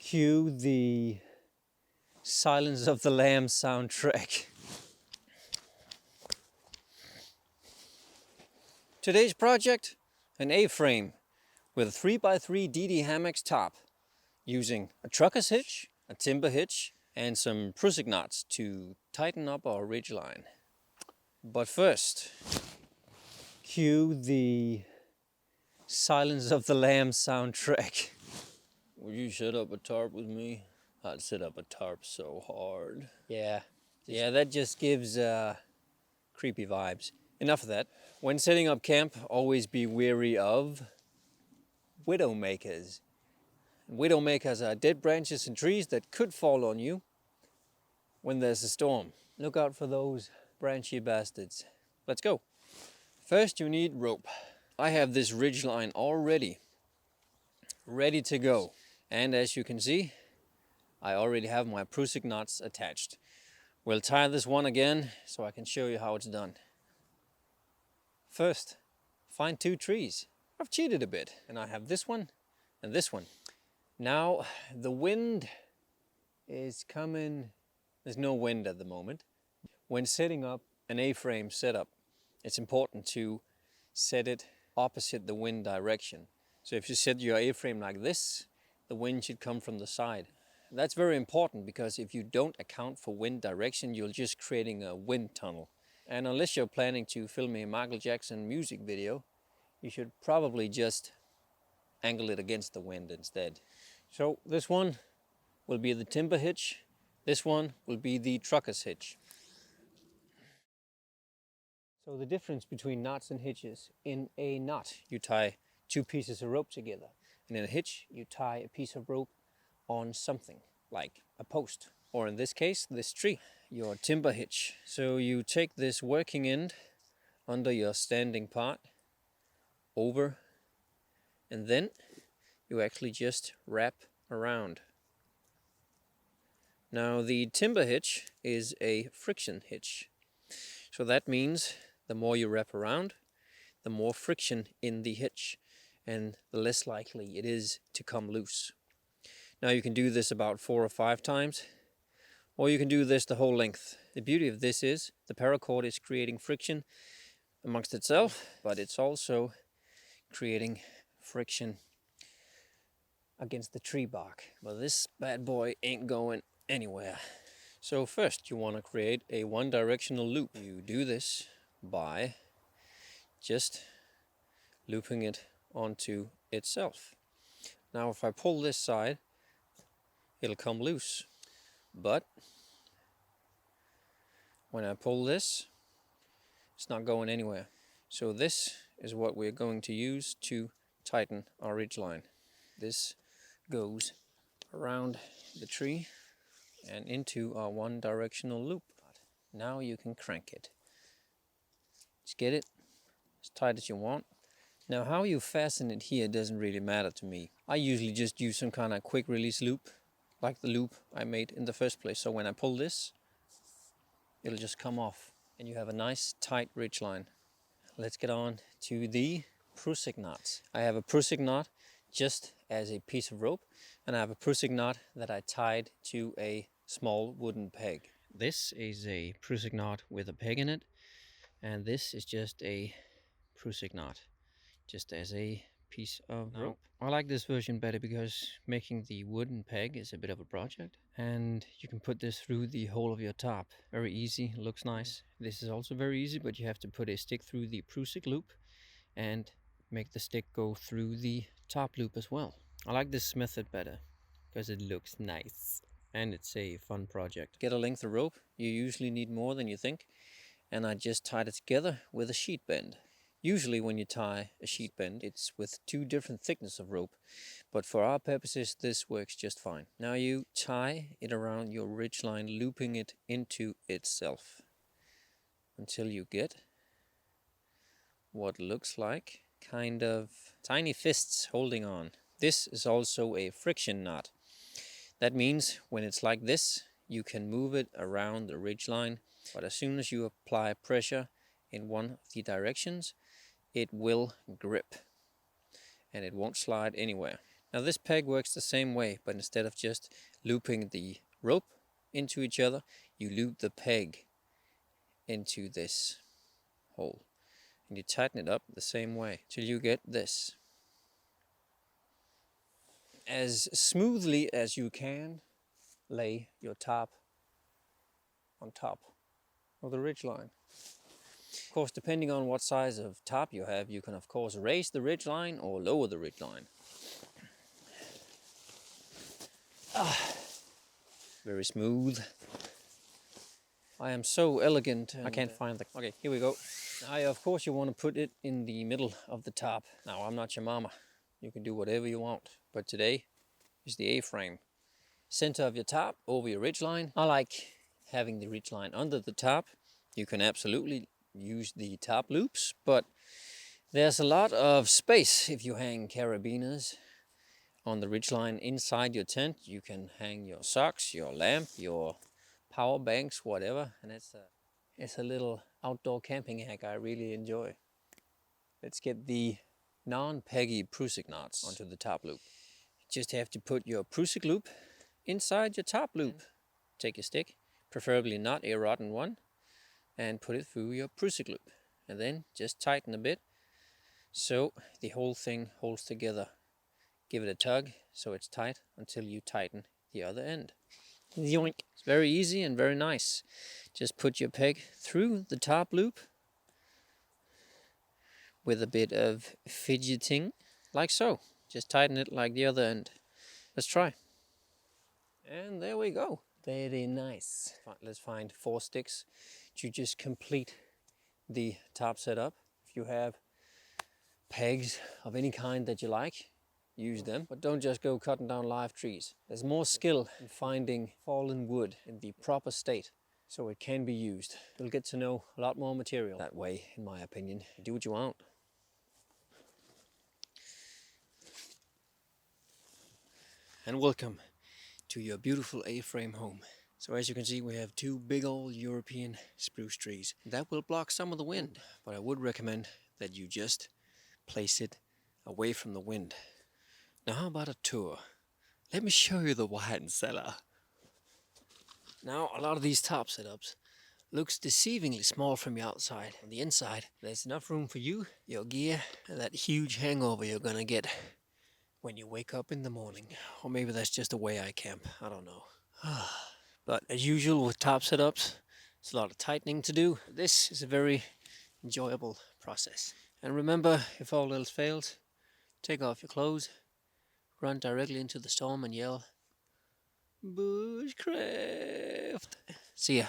Cue the Silence of the Lambs soundtrack. Today's project, an A-frame with a 3x3 DD hammocks top using a trucker's hitch, a timber hitch and some Prusik knots to tighten up our ridgeline. But first, cue the Silence of the Lambs soundtrack. Will you set up a tarp with me? I'd set up a tarp so hard. Yeah, that just gives creepy vibes. Enough of that. When setting up camp, always be wary of widowmakers. Widowmakers are dead branches and trees that could fall on you when there's a storm. Look out for those branchy bastards. Let's go. First you need rope. I have this ridgeline already ready to go. And as you can see, I already have my Prusik knots attached. We'll tie this one again so I can show you how it's done. First, find two trees. I've cheated a bit and I have this one and this one. Now the wind is coming. There's no wind at the moment. When setting up an A-frame setup, it's important to set it opposite the wind direction. So if you set your A-frame like this, the wind should come from the side. That's very important because if you don't account for wind direction, you're just creating a wind tunnel. And unless you're planning to film a Michael Jackson music video, you should probably just angle it against the wind instead. So this one will be the timber hitch. This one will be the trucker's hitch. So the difference between knots and hitches: in a knot, you tie two pieces of rope together. And in a hitch, you tie a piece of rope on something, like a post, or in this case, this tree, your timber hitch. So you take this working end under your standing part, over, and then you actually just wrap around. Now the timber hitch is a friction hitch. So that means the more you wrap around, the more friction in the hitch, and the less likely it is to come loose. Now you can do this about 4 or 5 times, or you can do this the whole length. The beauty of this is the paracord is creating friction amongst itself, but it's also creating friction against the tree bark. But this bad boy ain't going anywhere. So first you want to create a one-directional loop. You do this by just looping it onto itself. Now if I pull this side, it'll come loose. But when I pull this, it's not going anywhere. So this is what we're going to use to tighten our ridgeline. This goes around the tree and into our one-directional loop. Now you can crank it. Just get it as tight as you want. Now how you fasten it here doesn't really matter to me. I usually just use some kind of quick release loop, like the loop I made in the first place. So when I pull this, it'll just come off and you have a nice tight ridgeline. Let's get on to the Prusik knots. I have a Prusik knot just as a piece of rope, and I have a Prusik knot that I tied to a small wooden peg. This is a Prusik knot with a peg in it, and this is just a Prusik knot, just as a piece of rope. I like this version better because making the wooden peg is a bit of a project, and you can put this through the hole of your tarp. Very easy, looks nice. This is also very easy, but you have to put a stick through the Prusik loop and make the stick go through the tarp loop as well. I like this method better because it looks nice and it's a fun project. Get a length of rope. You usually need more than you think, and I just tied it together with a sheet bend. Usually when you tie a sheet bend, it's with 2 different thickness of rope, but for our purposes this works just fine. Now you tie it around your ridgeline, looping it into itself until you get what looks like kind of tiny fists holding on. This is also a friction knot. That means when it's like this, you can move it around the ridgeline, but as soon as you apply pressure in one of the directions, it will grip and it won't slide anywhere. Now this peg works the same way, but instead of just looping the rope into each other, you loop the peg into this hole. And you tighten it up the same way till you get this. As smoothly as you can, lay your tarp on top of the ridgeline. Of course, depending on what size of tarp you have, you can of course raise the ridgeline or lower the ridgeline. Very smooth. I am so elegant. I can't find the... Okay, here we go. Now, of course, you want to put it in the middle of the tarp. Now, I'm not your mama. You can do whatever you want. But today is the A-frame. Center of your tarp over your ridgeline. I like having the ridgeline under the tarp. You can absolutely use the tarp loops, but there's a lot of space if you hang carabiners on the ridgeline inside your tent. You can hang your socks, your lamp, your power banks, whatever, and it's a little outdoor camping hack I really enjoy. Let's get the non-peggy Prusik knots onto the top loop. You just have to put your Prusik loop inside your top loop. Take your stick, preferably not a rotten one, and put it through your Prusik loop. And then just tighten a bit so the whole thing holds together. Give it a tug so it's tight until you tighten the other end. Yoink! It's very easy and very nice. Just put your peg through the top loop with a bit of fidgeting, like so. Just tighten it like the other end. Let's try. And there we go. Very nice. Let's find 4 sticks to just complete the top setup. If you have pegs of any kind that you like, use them, but don't just go cutting down live trees. There's more skill in finding fallen wood in the proper state so it can be used. You'll get to know a lot more material that way, in my opinion. Do what you want. And welcome to your beautiful A-frame home. So as you can see, we have 2 big old European spruce trees. That will block some of the wind, but I would recommend that you just place it away from the wind. Now how about a tour? Let me show you the wine cellar. Now a lot of these top setups looks deceivingly small from the outside. On the inside, there's enough room for you, your gear, and that huge hangover you're gonna get when you wake up in the morning. Or maybe that's just the way I camp, I don't know. But as usual with top setups, it's a lot of tightening to do. This is a very enjoyable process. And remember, if all else fails, take off your clothes, run directly into the storm and yell, Bushcraft! See ya.